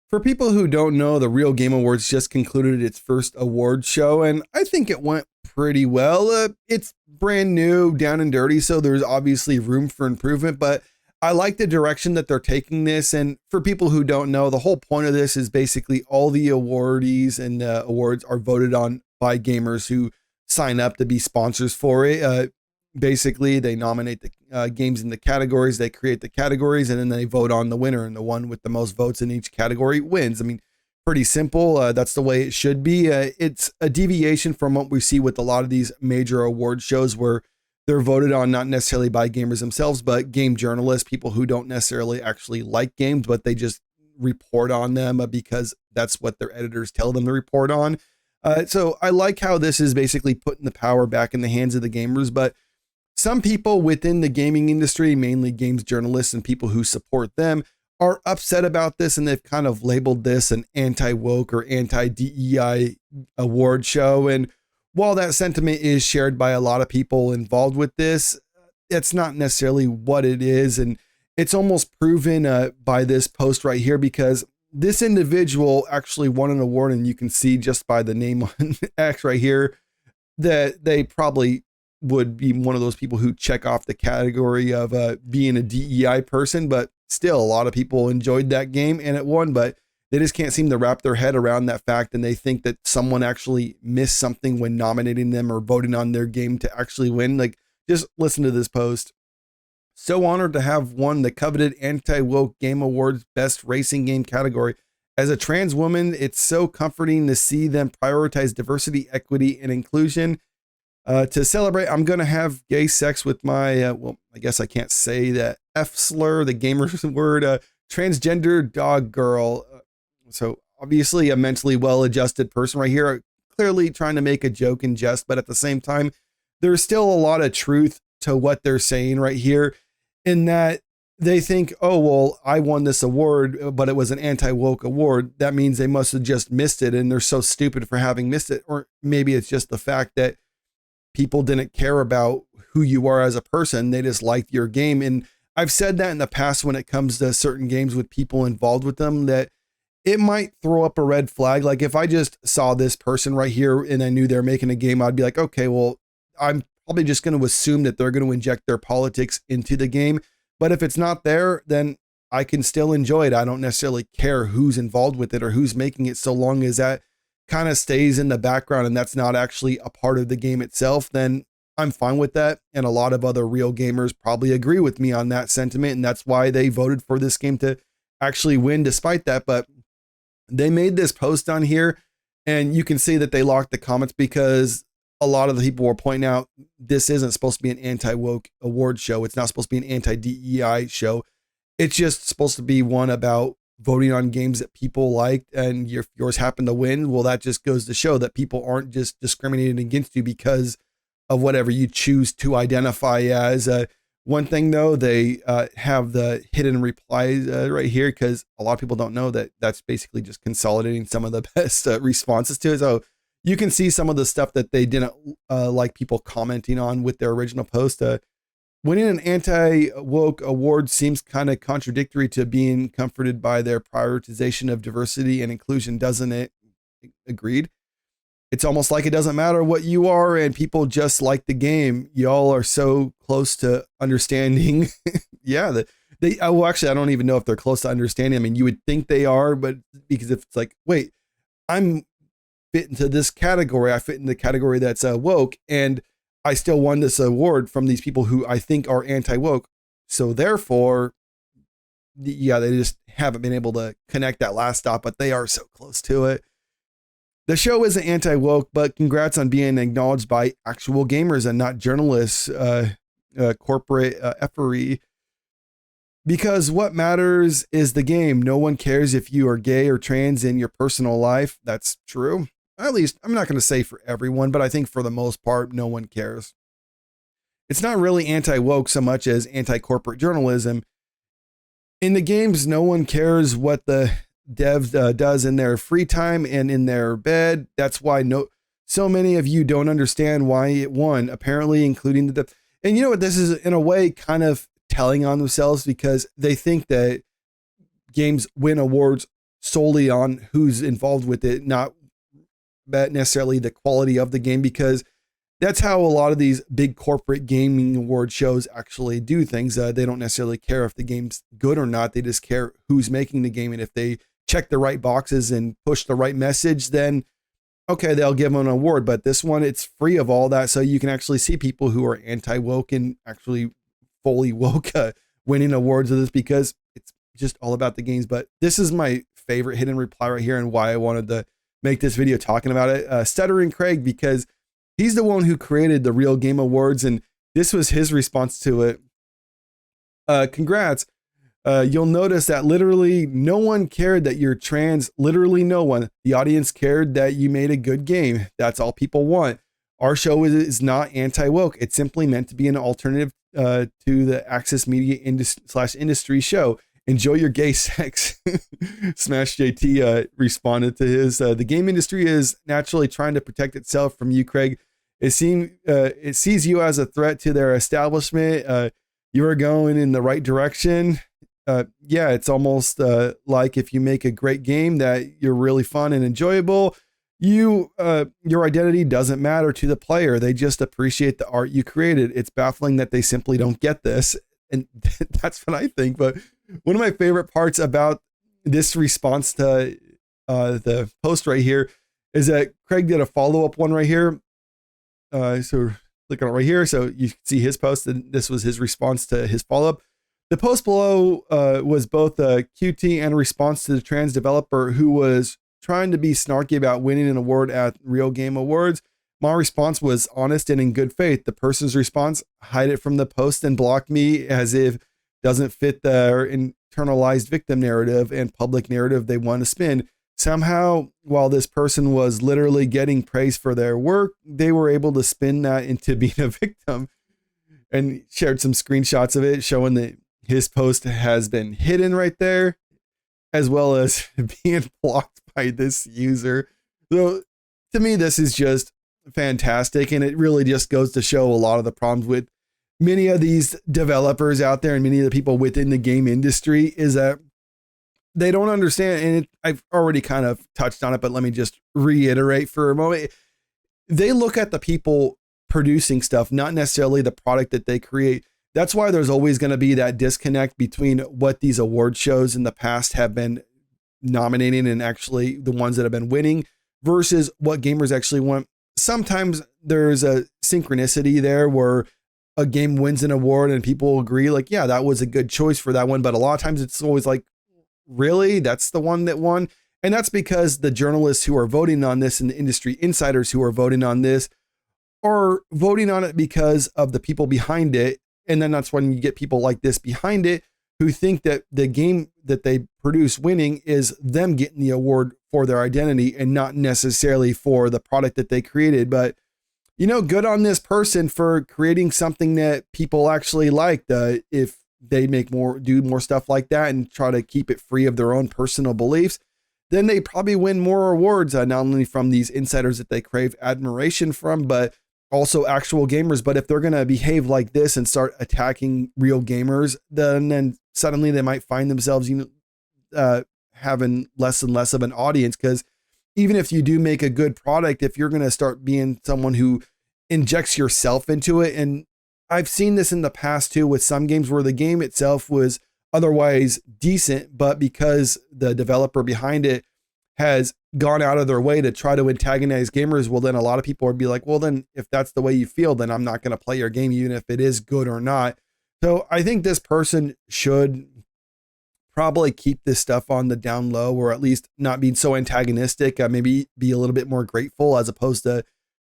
For people who don't know, the Real Game Awards just concluded its first award show, and I think it went pretty well. It's brand new, down and dirty, so there's obviously room for improvement, but I like the direction that they're taking this. And for people who don't know, the whole point of this is basically all the awardees and awards are voted on by gamers who sign up to be sponsors for it. Basically, they nominate the games in the categories, they create the categories, and then they vote on the winner, and the one with the most votes in each category wins. I mean, pretty simple. That's the way it should be. It's a deviation from what we see with a lot of these major award shows where they're voted on not necessarily by gamers themselves, but game journalists, people who don't necessarily actually like games, but they just report on them because that's what their editors tell them to report on. So I like how this is basically putting the power back in the hands of the gamers, but some people within the gaming industry, mainly games journalists and people who support them, are upset about this, and they've kind of labeled this an anti-woke or anti-DEI award show. And while that sentiment is shared by a lot of people involved with this, it's not necessarily what it is. And it's almost proven by this post right here, because this individual actually won an award, and you can see just by the name on X right here that they probably would be one of those people who check off the category of being a DEI person, but still a lot of people enjoyed that game and it won, but they just can't seem to wrap their head around that fact. And they think that someone actually missed something when nominating them or voting on their game to actually win. Like, just listen to this post. So honored to have won the coveted Anti-Woke Game Awards Best Racing Game category. As a trans woman, it's so comforting to see them prioritize diversity, equity, and inclusion. To celebrate, I'm going to have gay sex with my, well, I guess I can't say that F slur, the gamer's word, transgender dog girl. So obviously a mentally well-adjusted person right here, clearly trying to make a joke and jest, but at the same time, there's still a lot of truth to what they're saying right here, in that they think, oh, well, I won this award, but it was an anti-woke award. That means they must have just missed it, and they're so stupid for having missed it. Or maybe it's just the fact that people didn't care about who you are as a person. They just liked your game. And I've said that in the past when it comes to certain games with people involved with them, that it might throw up a red flag. Like if I just saw this person right here and I knew they're making a game, I'd be like, okay, well, I'm probably just going to assume that they're going to inject their politics into the game. But if it's not there, then I can still enjoy it. I don't necessarily care who's involved with it or who's making it, so long as that kind of stays in the background and that's not actually a part of the game itself, then I'm fine with that. And a lot of other real gamers probably agree with me on that sentiment. And that's why they voted for this game to actually win despite that. But they made this post on here, and you can see that they locked the comments because a lot of the people were pointing out this isn't supposed to be an anti-woke award show. It's not supposed to be an anti-DEI show. It's just supposed to be one about voting on games that people liked, and yours happened to win. Well, that just goes to show that people aren't just discriminating against you because of whatever you choose to identify as. One thing though, they have the hidden replies right here, because a lot of people don't know that that's basically just consolidating some of the best responses to it. So you can see some of the stuff that they didn't like people commenting on with their original post. Winning an anti-woke award seems kind of contradictory to being comforted by their prioritization of diversity and inclusion, doesn't it? Agreed. It's almost like it doesn't matter what you are and people just like the game. Y'all are so close to understanding. Yeah, well, actually, I don't even know if they're close to understanding. I mean, you would think they are, but because if it's like, wait, I'm fit into this category, I fit in the category that's woke, and I still won this award from these people who I think are anti-woke. So therefore, yeah, they just haven't been able to connect that last stop, but they are so close to it. The show isn't anti-woke, but congrats on being acknowledged by actual gamers and not journalists, corporate effery. Because what matters is the game. No one cares if you are gay or trans in your personal life. That's true. At least, I'm not going to say for everyone, but I think for the most part, no one cares. It's not really anti-woke so much as anti-corporate journalism. In the games, no one cares what the dev does in their free time and in their bed. That's why so many of you don't understand why it won, apparently, including the and you know what, this is in a way kind of telling on themselves, because they think that games win awards solely on who's involved with it, not necessarily the quality of the game, because that's how a lot of these big corporate gaming award shows actually do things. They don't necessarily care if the game's good or not. They just care who's making the game. And if they check the right boxes and push the right message, then okay, they'll give them an award. But this one, it's free of all that. So you can actually see people who are anti-woke and actually fully woke winning awards of this, because it's just all about the games. But this is my favorite hidden reply right here, and why I wanted to make this video talking about it. Stuttering Craig, because he's the one who created the Real Game Awards, and this was his response to it. Congrats. You'll notice that literally no one cared that you're trans. Literally no one. The audience cared that you made a good game. That's all people want. Our show is not anti-woke. It's simply meant to be an alternative to the Access Media industry show. Enjoy your gay sex. Smash JT responded to his. The game industry is naturally trying to protect itself from you, Craig. It sees you as a threat to their establishment. You are going in the right direction. Yeah, it's almost like if you make a great game that you're really fun and enjoyable, your identity doesn't matter to the player. They just appreciate the art you created. It's baffling that they simply don't get this. And that's what I think. But one of my favorite parts about this response to the post right here is that Craig did a follow-up one right here. So click on it right here. So you can see his post, and this was his response to his follow-up. The post below was both a QT and a response to the trans developer who was trying to be snarky about winning an award at Real Game Awards. My response was honest and in good faith. The person's response, hide it from the post and block me, as if doesn't fit their internalized victim narrative and public narrative they want to spin. Somehow, while this person was literally getting praise for their work, they were able to spin that into being a victim, and shared some screenshots of it showing that his post has been hidden right there, as well as being blocked by this user. So to me, this is just fantastic. And it really just goes to show a lot of the problems with many of these developers out there and many of the people within the game industry, is that they don't understand. And I've already kind of touched on it, but let me just reiterate for a moment. They look at the people producing stuff, not necessarily the product that they create. That's why there's always going to be that disconnect between what these award shows in the past have been nominating and actually the ones that have been winning versus what gamers actually want. Sometimes there's a synchronicity there where a game wins an award and people agree like, yeah, that was a good choice for that one. But a lot of times it's always like, really? That's the one that won? And that's because the journalists who are voting on this and the industry insiders who are voting on this are voting on it because of the people behind it. And then that's when you get people like this behind it who think that the game that they produce winning is them getting the award for their identity and not necessarily for the product that they created. But, you know, good on this person for creating something that people actually like. If they do more stuff like that and try to keep it free of their own personal beliefs, then they probably win more awards, not only from these insiders that they crave admiration from, but also actual gamers. But if they're going to behave like this and start attacking real gamers, then suddenly they might find themselves, having less and less of an audience. Because even if you do make a good product, if you're going to start being someone who injects yourself into it, and I've seen this in the past too, with some games where the game itself was otherwise decent, but because the developer behind it has gone out of their way to try to antagonize gamers, well, then a lot of people would be like, well, then if that's the way you feel, then I'm not going to play your game, even if it is good or not. So I think this person should probably keep this stuff on the down low, or at least not being so antagonistic, maybe be a little bit more grateful, as opposed to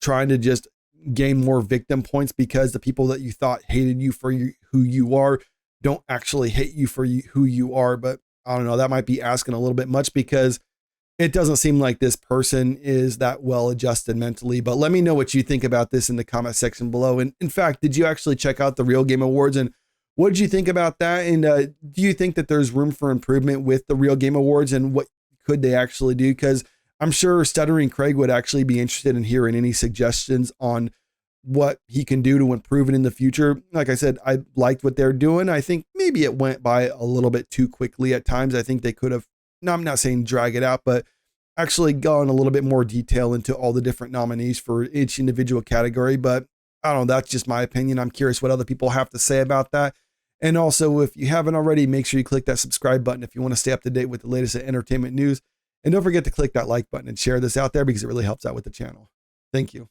trying to just gain more victim points because the people that you thought hated you for who you are don't actually hate you for who you are. But I don't know, that might be asking a little bit much, because it doesn't seem like this person is that well adjusted mentally. But let me know what you think about this in the comment section below. And in fact, did you actually check out the Real Game Awards, and what did you think about that? And do you think that there's room for improvement with the Real Game Awards, and what could they actually do? Because I'm sure Stuttering Craig would actually be interested in hearing any suggestions on what he can do to improve it in the future. Like I said, I liked what they're doing. I think maybe it went by a little bit too quickly at times. I think they could have no, I'm not saying drag it out, but actually gone a little bit more detail into all the different nominees for each individual category. But I don't know, that's just my opinion. I'm curious what other people have to say about that. And also, if you haven't already, make sure you click that subscribe button if you want to stay up to date with the latest entertainment news. And don't forget to click that like button and share this out there because it really helps out with the channel. Thank you.